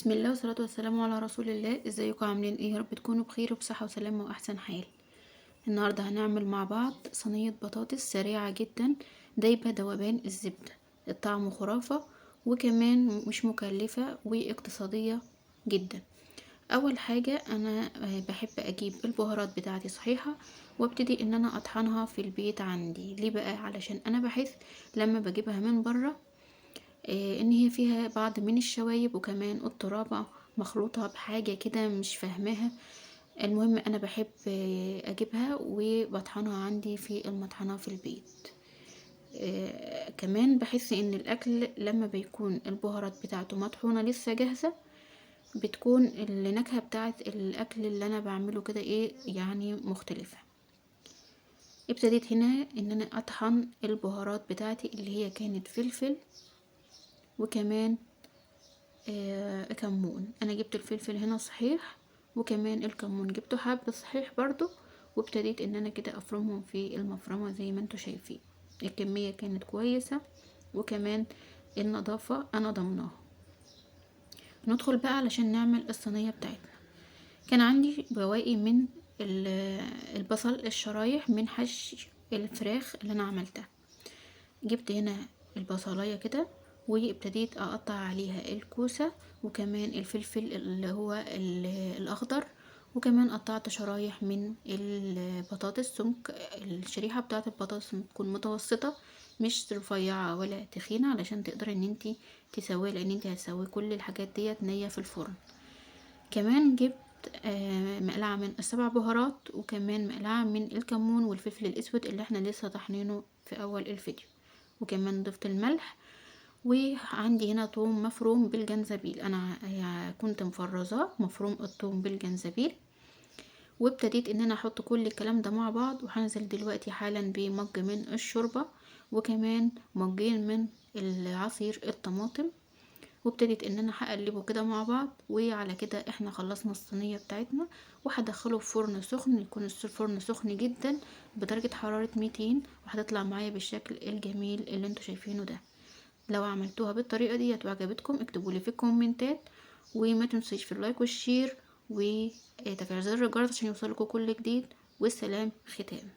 بسم الله والصلاة والسلام على رسول الله. ازيكم عاملين ايه؟ يا رب تكونوا بخير وبصحة وسلامة واحسن حال. النهاردة هنعمل مع بعض صينية بطاطس سريعة جدا دايبة دوبان الزبدة. الطعم خرافة وكمان مش مكلفة واقتصادية جدا. اول حاجة انا بحب اجيب البهارات بتاعتي صحيحة وابتدي ان انا اطحنها في البيت عندي. ليه بقى؟ علشان انا بحس لما بجيبها من بره ان هي فيها بعض من الشوايب وكمان الترابة مخلوطة بحاجة كده مش فاهماها. المهم انا بحب اجيبها وبطحنها عندي في المطحنة في البيت. كمان بحس ان الاكل لما بيكون البهارات بتاعته مطحونة لسه جاهزة بتكون النكهة بتاعت الاكل اللي انا بعمله كده ايه يعني مختلفة. ابتديت هنا ان انا اطحن البهارات بتاعتي اللي هي كانت فلفل وكمان كمون. انا جبت الفلفل هنا صحيح وكمان الكمون جبته حب صحيح برضو، وابتديت ان انا كده افرمهم في المفرمة زي ما انتوا شايفين. الكمية كانت كويسة وكمان النظافة انا ضمناها. ندخل بقى علشان نعمل الصينية بتاعتنا. كان عندي بواقي من البصل الشرايح من حشي الفراخ اللي انا عملتها. جبت هنا البصلاية كده وابتديت اقطع عليها الكوسة وكمان الفلفل اللي هو الاخضر، وكمان قطعت شرايح من البطاطس سمك. الشريحة بتاعت البطاطس تكون متوسطة مش رفيعة ولا تخينة علشان تقدر ان انتي تسوي، لان انتي هتسوي كل الحاجات ديت نية في الفرن. كمان جبت مقلعة من السبع بهارات وكمان مقلعة من الكمون والفلفل الاسود اللي احنا لسه طحنينه في اول الفيديو، وكمان ضفت الملح. وعندي هنا توم مفروم بالجنزبيل، انا كنت مفرزاه مفروم الثوم بالجنزبيل. وابتديت ان انا احط كل الكلام ده مع بعض، وهنزل دلوقتي حالا بمج من الشوربة وكمان مجين من العصير الطماطم، وابتديت ان انا هقلبه كده مع بعض. وعلى كده احنا خلصنا الصينية بتاعتنا، وهدخله في فرن سخن، يكون الفرن سخن جدا بدرجة حرارة 200، وهتطلع معايا بالشكل الجميل اللي انتوا شايفينه ده. لو عملتوها بالطريقة دي وعجبتكم اكتبوا لي في الكومنتات، وما تنسيش في اللايك والشير وتفعيل زر الجرس عشان يوصلكوا كل جديد. والسلام ختام.